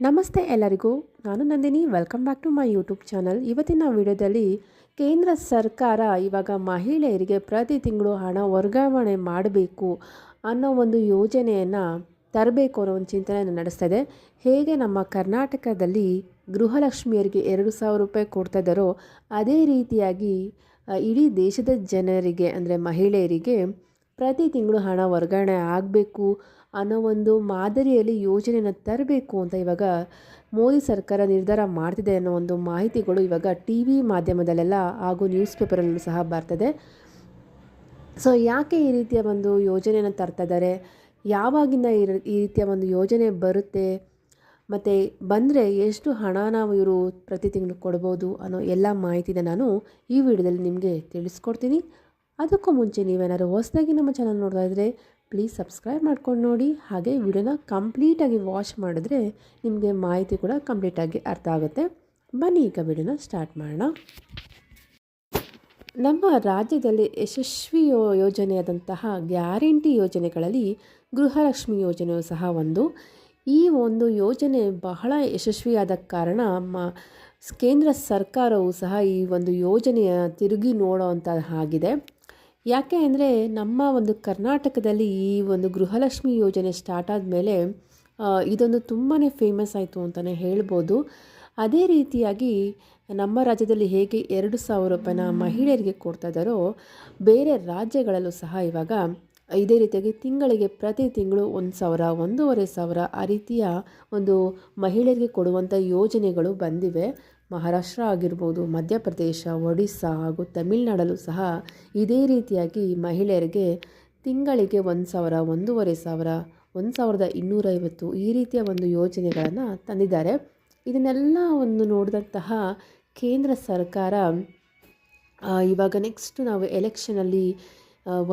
ನಮಸ್ತೆ ಎಲ್ಲರಿಗೂ, ನಾನು Nandini. Welcome back to my YouTube channel. ಇವತ್ತಿನ ವಿಡಿಯೋದಲ್ಲಿ ಕೇಂದ್ರ ಸರ್ಕಾರ ಇವಾಗ ಮಹಿಳೆಯರಿಗೆ ಪ್ರತಿ ತಿಂಗಳು ಹಣ ವರ್ಗಾವಣೆ ಮಾಡಬೇಕು ಅನ್ನೋ ಒಂದು ಯೋಜನೆಯನ್ನು ತರಬೇಕು ಅನ್ನೋ ಒಂದು ಚಿಂತನೆಯನ್ನು ನಡೆಸ್ತಾ ಇದೆ. ಹೇಗೆ ನಮ್ಮ ಕರ್ನಾಟಕದಲ್ಲಿ ಗೃಹಲಕ್ಷ್ಮಿಯರಿಗೆ 2,000 ರೂಪಾಯಿ ಕೊಡ್ತಾ ಇದ್ದಾರೋ ಅದೇ ರೀತಿಯಾಗಿ ಇಡೀ ದೇಶದ ಜನರಿಗೆ ಅಂದರೆ ಮಹಿಳೆಯರಿಗೆ ಪ್ರತಿ ತಿಂಗಳು ಹಣ ವರ್ಗಾವಣೆ ಆಗಬೇಕು ಅನ್ನೋ ಒಂದು ಮಾದರಿಯಲ್ಲಿ ಯೋಜನೆಯನ್ನು ತರಬೇಕು ಅಂತ ಇವಾಗ ಮೋದಿ ಸರ್ಕಾರ ನಿರ್ಧಾರ ಮಾಡ್ತಿದೆ ಅನ್ನೋ ಒಂದು ಮಾಹಿತಿಗಳು ಇವಾಗ ಟಿ ವಿ ಮಾಧ್ಯಮದಲ್ಲೆಲ್ಲ ಹಾಗೂ ನ್ಯೂಸ್ ಪೇಪರಲ್ಲೂ ಸಹ ಬರ್ತದೆ. ಸೊ ಯಾಕೆ ಈ ರೀತಿಯ ಒಂದು ಯೋಜನೆಯನ್ನು ತರ್ತಾ ಇದ್ದಾರೆ, ಯಾವಾಗಿಂದ ಈ ರೀತಿಯ ಒಂದು ಯೋಜನೆ ಬರುತ್ತೆ, ಮತ್ತು ಬಂದರೆ ಎಷ್ಟು ಹಣನ ಇವರು ಪ್ರತಿ ತಿಂಗಳು ಕೊಡ್ಬೋದು ಅನ್ನೋ ಎಲ್ಲ ಮಾಹಿತಿನ ನಾನು ಈ ವಿಡಿಯೋದಲ್ಲಿ ನಿಮಗೆ ತಿಳಿಸ್ಕೊಡ್ತೀನಿ. ಅದಕ್ಕೂ ಮುಂಚೆ ನೀವೇನಾದ್ರು ಹೊಸದಾಗಿ ನಮ್ಮ ಚಾನಲ್ ನೋಡ್ತಾ ಇದ್ದರೆ ಪ್ಲೀಸ್ ಸಬ್ಸ್ಕ್ರೈಬ್ ಮಾಡ್ಕೊಂಡು ನೋಡಿ. ಹಾಗೆ ವಿಡಿಯೋನ ಕಂಪ್ಲೀಟಾಗಿ ವಾಚ್ ಮಾಡಿದ್ರೆ ನಿಮಗೆ ಮಾಹಿತಿ ಕೂಡ ಕಂಪ್ಲೀಟಾಗಿ ಅರ್ಥ ಆಗುತ್ತೆ. ಬನ್ನಿ ಈಗ ವಿಡಿಯೋನ ಸ್ಟಾರ್ಟ್ ಮಾಡೋಣ. ನಮ್ಮ ರಾಜ್ಯದಲ್ಲಿ ಯಶಸ್ವಿ ಯೋಜನೆಯಾದಂತಹ ಗ್ಯಾರಂಟಿ ಯೋಜನೆಗಳಲ್ಲಿ ಗೃಹಲಕ್ಷ್ಮಿ ಯೋಜನೆಯು ಸಹ ಒಂದು. ಈ ಒಂದು ಯೋಜನೆ ಬಹಳ ಯಶಸ್ವಿಯಾದ ಕಾರಣ ಕೇಂದ್ರ ಸರ್ಕಾರವು ಸಹ ಈ ಒಂದು ಯೋಜನೆಯ ತಿರುಗಿ ನೋಡೋವಂತಾಗಿದೆ. ಯಾಕೆ ಅಂದರೆ ನಮ್ಮ ಒಂದು ಕರ್ನಾಟಕದಲ್ಲಿ ಈ ಒಂದು ಗೃಹಲಕ್ಷ್ಮಿ ಯೋಜನೆ ಸ್ಟಾರ್ಟ್ ಆದಮೇಲೆ ಇದೊಂದು ತುಂಬಾ ಫೇಮಸ್ ಆಯಿತು ಅಂತಲೇ ಹೇಳ್ಬೋದು. ಅದೇ ರೀತಿಯಾಗಿ ನಮ್ಮ ರಾಜ್ಯದಲ್ಲಿ ಹೇಗೆ 2,000 ರೂಪಾಯಿನ ಮಹಿಳೆಯರಿಗೆ ಕೊಡ್ತಾ ಇದ್ದಾರೋ ಬೇರೆ ರಾಜ್ಯಗಳಲ್ಲೂ ಸಹ ಇವಾಗ ಇದೇ ರೀತಿಯಾಗಿ ತಿಂಗಳಿಗೆ ಪ್ರತಿ ತಿಂಗಳು 1,000, 1,500 ಆ ರೀತಿಯ ಒಂದು ಮಹಿಳೆಯರಿಗೆ ಕೊಡುವಂಥ ಯೋಜನೆಗಳು ಬಂದಿವೆ. ಮಹಾರಾಷ್ಟ್ರ ಆಗಿರ್ಬೋದು, ಮಧ್ಯಪ್ರದೇಶ, ಒಡಿಸ್ಸಾ ಹಾಗೂ ತಮಿಳುನಾಡಲ್ಲೂ ಸಹ ಇದೇ ರೀತಿಯಾಗಿ ಮಹಿಳೆಯರಿಗೆ ತಿಂಗಳಿಗೆ 1,000, 1,500, 1,250 ಈ ರೀತಿಯ ಒಂದು ಯೋಜನೆಗಳನ್ನು ತಂದಿದ್ದಾರೆ. ಇದನ್ನೆಲ್ಲ ಒಂದು ನೋಡಿದಂತಹ ಕೇಂದ್ರ ಸರ್ಕಾರ ಇವಾಗ ನೆಕ್ಸ್ಟ್ ನಾವು ಎಲೆಕ್ಷನಲ್ಲಿ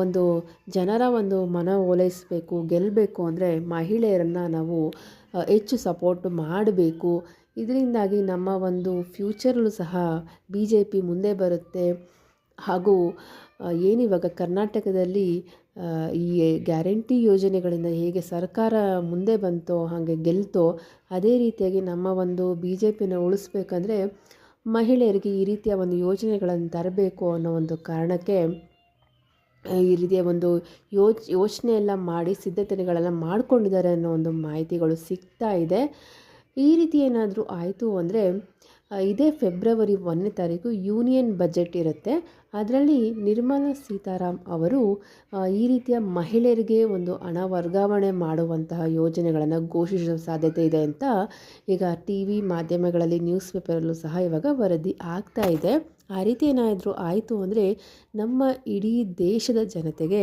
ಒಂದು ಜನರ ಒಂದು ಮನ ಓಲೈಸಬೇಕು, ಗೆಲ್ಲಬೇಕು ಅಂದರೆ ಮಹಿಳೆಯರನ್ನು ನಾವು ಹೆಚ್ಚು ಸಪೋರ್ಟ್ ಮಾಡಬೇಕು. ಇದರಿಂದಾಗಿ ನಮ್ಮ ಒಂದು ಫ್ಯೂಚರಲ್ಲೂ ಸಹ BJP ಮುಂದೆ ಬರುತ್ತೆ. ಹಾಗೂ ಏನಿವಾಗ ಕರ್ನಾಟಕದಲ್ಲಿ ಈ ಗ್ಯಾರಂಟಿ ಯೋಜನೆಗಳಿಂದ ಹೇಗೆ ಸರ್ಕಾರ ಮುಂದೆ ಬಂತೋ ಹಾಗೆ ಗೆಲ್ತೋ ಅದೇ ರೀತಿಯಾಗಿ ನಮ್ಮ ಒಂದು BJPನ ಉಳಿಸ್ಬೇಕಂದ್ರೆ ಮಹಿಳೆಯರಿಗೆ ಈ ರೀತಿಯ ಒಂದು ಯೋಜನೆಗಳನ್ನು ತರಬೇಕು ಅನ್ನೋ ಒಂದು ಕಾರಣಕ್ಕೆ ಈ ರೀತಿಯ ಒಂದು ಯೋಚನೆ ಎಲ್ಲ ಮಾಡಿ ಸಿದ್ಧತೆಗಳೆಲ್ಲ ಮಾಡ್ಕೊಂಡಿದ್ದಾರೆ ಅನ್ನೋ ಒಂದು ಮಾಹಿತಿಗಳು ಸಿಗ್ತಾ ಇದೆ. ಈ ರೀತಿ ಏನಾದರೂ ಆಯಿತು ಅಂದರೆ ಇದೇ ಫೆಬ್ರವರಿ 1ನೇ ತಾರೀಕು ಯೂನಿಯನ್ ಬಜೆಟ್ ಇರುತ್ತೆ. ಅದರಲ್ಲಿ ನಿರ್ಮಲಾ ಸೀತಾರಾಮ್ ಅವರು ಈ ರೀತಿಯ ಮಹಿಳೆಯರಿಗೆ ಒಂದು ಹಣ ವರ್ಗಾವಣೆ ಮಾಡುವಂತಹ ಯೋಜನೆಗಳನ್ನು ಘೋಷಿಸುವ ಸಾಧ್ಯತೆ ಇದೆ ಅಂತ ಈಗ ಟಿ ವಿ ಮಾಧ್ಯಮಗಳಲ್ಲಿ ನ್ಯೂಸ್ ಪೇಪರಲ್ಲೂ ಸಹ ಇವಾಗ ವರದಿ ಆಗ್ತಾ ಇದೆ. ಆ ರೀತಿ ಏನಾದರೂ ಆಯಿತು ಅಂದರೆ ನಮ್ಮ ಇಡೀ ದೇಶದ ಜನತೆಗೆ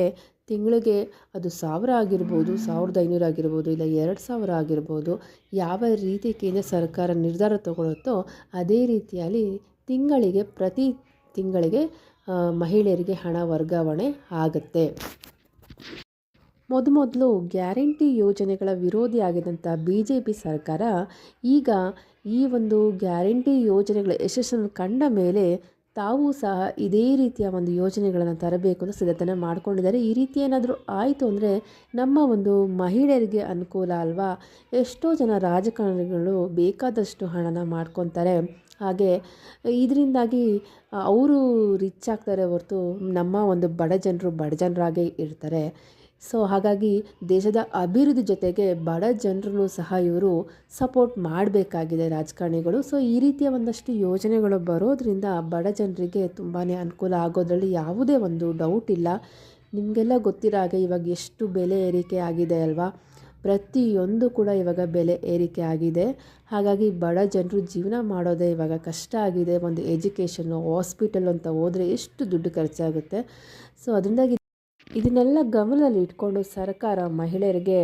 ತಿಂಗಳಿಗೆ ಅದು 1,000 ಆಗಿರ್ಬೋದು, 1,500 ಆಗಿರ್ಬೋದು, ಇಲ್ಲ 2,000 ಆಗಿರ್ಬೋದು, ಯಾವ ರೀತಿ ಕೇಂದ್ರ ಸರ್ಕಾರ ನಿರ್ಧಾರ ತಗೊಳುತ್ತೋ ಅದೇ ರೀತಿಯಲ್ಲಿ ಪ್ರತಿ ತಿಂಗಳಿಗೆ ಮಹಿಳೆಯರಿಗೆ ಹಣ ವರ್ಗಾವಣೆ ಆಗುತ್ತೆ. ಮೊದಲು ಗ್ಯಾರಂಟಿ ಯೋಜನೆಗಳ ವಿರೋಧಿಯಾಗಿದ್ದಂಥ BJP ಸರ್ಕಾರ ಈಗ ಈ ಒಂದು ಗ್ಯಾರಂಟಿ ಯೋಜನೆಗಳ ಯಶಸ್ಸನ್ನು ಕಂಡ ಮೇಲೆ ತಾವು ಸಹ ಇದೇ ರೀತಿಯ ಒಂದು ಯೋಜನೆಗಳನ್ನು ತರಬೇಕು ಅಂತ ಸಿದ್ಧತೆ ಮಾಡ್ಕೊಂಡಿದ್ದಾರೆ. ಈ ರೀತಿ ಏನಾದರೂ ಆಯಿತು ಅಂದರೆ ನಮ್ಮ ಒಂದು ಮಹಿಳೆಯರಿಗೆ ಅನುಕೂಲ ಅಲ್ವಾ. ಎಷ್ಟೋ ಜನ ರಾಜಕಾರಣಿಗಳು ಬೇಕಾದಷ್ಟು ಹಣನ ಮಾಡ್ಕೊತಾರೆ. ಹಾಗೆ ಇದರಿಂದಾಗಿ ಅವರು ರಿಚ್ ಆಗ್ತಾರೆ ಹೊರತು ನಮ್ಮ ಒಂದು ಬಡ ಜನರಾಗೇ ಇರ್ತಾರೆ. ಸೊ ಹಾಗಾಗಿ ದೇಶದ ಅಭಿವೃದ್ಧಿ ಜೊತೆಗೆ ಬಡ ಜನರನ್ನು ಸಹ ಇವರು ಸಪೋರ್ಟ್ ಮಾಡಬೇಕಾಗಿದೆ ರಾಜಕಾರಣಿಗಳು. ಸೊ ಈ ರೀತಿಯ ಒಂದಷ್ಟು ಯೋಜನೆಗಳು ಬರೋದ್ರಿಂದ ಬಡ ಜನರಿಗೆ ತುಂಬಾ ಅನುಕೂಲ ಆಗೋದ್ರಲ್ಲಿ ಯಾವುದೇ ಒಂದು ಡೌಟ್ ಇಲ್ಲ. ನಿಮಗೆಲ್ಲ ಗೊತ್ತಿರೋ ಹಾಗೆ ಇವಾಗ ಎಷ್ಟು ಬೆಲೆ ಏರಿಕೆ ಆಗಿದೆ ಅಲ್ವಾ. ಪ್ರತಿಯೊಂದು ಕೂಡ ಇವಾಗ ಬೆಲೆ ಏರಿಕೆ ಆಗಿದೆ. ಹಾಗಾಗಿ ಬಡ ಜನರು ಜೀವನ ಮಾಡೋದೇ ಇವಾಗ ಕಷ್ಟ ಆಗಿದೆ. ಒಂದು ಎಜುಕೇಷನ್ನು, ಹಾಸ್ಪಿಟಲ್ ಅಂತ ಹೋದರೆ ಎಷ್ಟು ದುಡ್ಡು ಖರ್ಚಾಗುತ್ತೆ. ಸೊ ಅದರಿಂದಾಗಿ ಇದನ್ನೆಲ್ಲ ಗಮನದಲ್ಲಿ ಇಟ್ಕೊಂಡು ಸರ್ಕಾರ ಮಹಿಳೆಯರಿಗೆ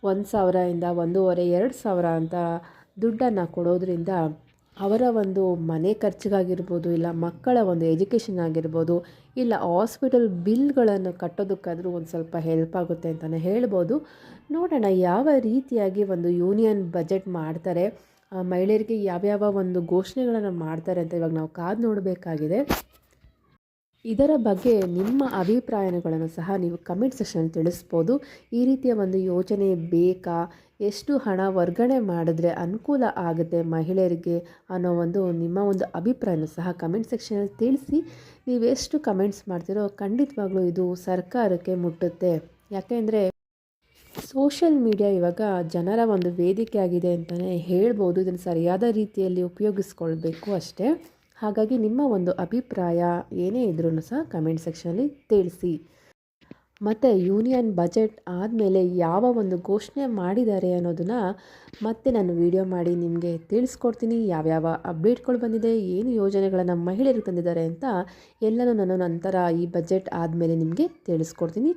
1,000 ಇಂದ 1,500, 2,000 ಅಂತ ದುಡ್ಡನ್ನು ಕೊಡೋದ್ರಿಂದ ಅವರ ಒಂದು ಮನೆ ಖರ್ಚಿಗಾಗಿರ್ಬೋದು, ಇಲ್ಲ ಮಕ್ಕಳ ಒಂದು ಎಜುಕೇಷನ್ ಆಗಿರ್ಬೋದು, ಇಲ್ಲ ಹಾಸ್ಪಿಟಲ್ ಬಿಲ್ಗಳನ್ನು ಕಟ್ಟೋದಕ್ಕಾದರೂ ಒಂದು ಸ್ವಲ್ಪ ಹೆಲ್ಪ್ ಆಗುತ್ತೆ ಅಂತಲೇ ಹೇಳ್ಬೋದು. ನೋಡೋಣ ಯಾವ ರೀತಿಯಾಗಿ ಒಂದು ಯೂನಿಯನ್ ಬಜೆಟ್ ಮಾಡ್ತಾರೆ, ಮಹಿಳೆಯರಿಗೆ ಯಾವ್ಯಾವ ಒಂದು ಘೋಷಣೆಗಳನ್ನು ಮಾಡ್ತಾರೆ ಅಂತ ಇವಾಗ ನಾವು ಕಾದು ನೋಡಬೇಕಾಗಿದೆ. ಇದರ ಬಗ್ಗೆ ನಿಮ್ಮ ಅಭಿಪ್ರಾಯಗಳನ್ನು ಸಹ ನೀವು ಕಮೆಂಟ್ ಸೆಕ್ಷನ್ ತಿಳಿಸ್ಬೋದು. ಈ ರೀತಿಯ ಒಂದು ಯೋಜನೆ ಬೇಕಾ, ಎಷ್ಟು ಹಣ ವರ್ಗಾವಣೆ ಮಾಡಿದ್ರೆ ಅನುಕೂಲ ಆಗುತ್ತೆ ಮಹಿಳೆಯರಿಗೆ ಅನ್ನೋ ನಿಮ್ಮ ಒಂದು ಅಭಿಪ್ರಾಯನೂ ಸಹ ಕಮೆಂಟ್ ಸೆಕ್ಷನಲ್ಲಿ ತಿಳಿಸಿ. ನೀವೆಷ್ಟು ಕಮೆಂಟ್ಸ್ ಮಾಡ್ತೀರೋ ಖಂಡಿತವಾಗ್ಲೂ ಇದು ಸರ್ಕಾರಕ್ಕೆ ಮುಟ್ಟುತ್ತೆ. ಯಾಕೆಂದರೆ ಸೋಷಿಯಲ್ ಮೀಡಿಯಾ ಇವಾಗ ಜನರ ಒಂದು ವೇದಿಕೆ ಆಗಿದೆ ಅಂತಲೇ ಹೇಳ್ಬೋದು. ಇದನ್ನು ಸರಿಯಾದ ರೀತಿಯಲ್ಲಿ ಉಪಯೋಗಿಸ್ಕೊಳ್ಬೇಕು ಅಷ್ಟೇ. ಹಾಗಾಗಿ ನಿಮ್ಮ ಒಂದು ಅಭಿಪ್ರಾಯ ಏನೇ ಇದ್ರೂ ಸಹ ಕಮೆಂಟ್ ಸೆಕ್ಷನಲ್ಲಿ ತಿಳಿಸಿ. ಮತ್ತು ಯೂನಿಯನ್ ಬಜೆಟ್ ಆದಮೇಲೆ ಯಾವ ಒಂದು ಘೋಷಣೆ ಮಾಡಿದ್ದಾರೆ ಅನ್ನೋದನ್ನು ಮತ್ತೆ ನಾನು ವಿಡಿಯೋ ಮಾಡಿ ನಿಮಗೆ ತಿಳಿಸ್ಕೊಡ್ತೀನಿ. ಯಾವ್ಯಾವ ಅಪ್ಡೇಟ್ಗಳು ಬಂದಿದೆ, ಏನು ಯೋಜನೆಗಳನ್ನು ಮಹಿಳೆಯರಿಗೆ ತಂದಿದ್ದಾರೆ ಅಂತ ಎಲ್ಲನೂ ನಾನು ನಂತರ ಈ ಬಜೆಟ್ ಆದಮೇಲೆ ನಿಮಗೆ ತಿಳಿಸ್ಕೊಡ್ತೀನಿ.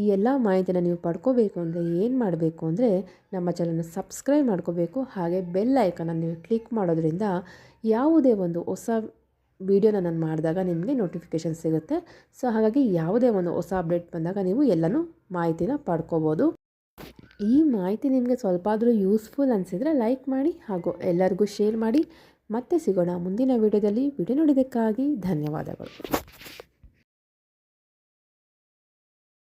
ಈ ಎಲ್ಲ ಮಾಹಿತಿನ ನೀವು ಪಡ್ಕೋಬೇಕು ಅಂದರೆ ಏನು ಮಾಡಬೇಕು ಅಂದರೆ ನಮ್ಮ ಚಾನಲ್ನ ಸಬ್ಸ್ಕ್ರೈಬ್ ಮಾಡ್ಕೋಬೇಕು. ಹಾಗೆ ಬೆಲ್ ಐಕನ್ನ ನೀವು ಕ್ಲಿಕ್ ಮಾಡೋದ್ರಿಂದ ಯಾವುದೇ ಒಂದು ಹೊಸ ವಿಡಿಯೋನ ನಾನು ಮಾಡಿದಾಗ ನಿಮಗೆ ನೋಟಿಫಿಕೇಷನ್ ಸಿಗುತ್ತೆ. ಸೊ ಹಾಗಾಗಿ ಯಾವುದೇ ಒಂದು ಹೊಸ ಅಪ್ಡೇಟ್ ಬಂದಾಗ ನೀವು ಎಲ್ಲನೂ ಮಾಹಿತಿನ ಪಡ್ಕೋಬೋದು. ಈ ಮಾಹಿತಿ ನಿಮಗೆ ಸ್ವಲ್ಪ ಆದರೂ ಯೂಸ್ಫುಲ್ ಅನಿಸಿದರೆ ಲೈಕ್ ಮಾಡಿ ಹಾಗೂ ಎಲ್ಲರಿಗೂ ಶೇರ್ ಮಾಡಿ. ಮತ್ತೆ ಸಿಗೋಣ ಮುಂದಿನ ವಿಡಿಯೋದಲ್ಲಿ. ವಿಡಿಯೋ ನೋಡಿದ್ದಕ್ಕಾಗಿ ಧನ್ಯವಾದಗಳು.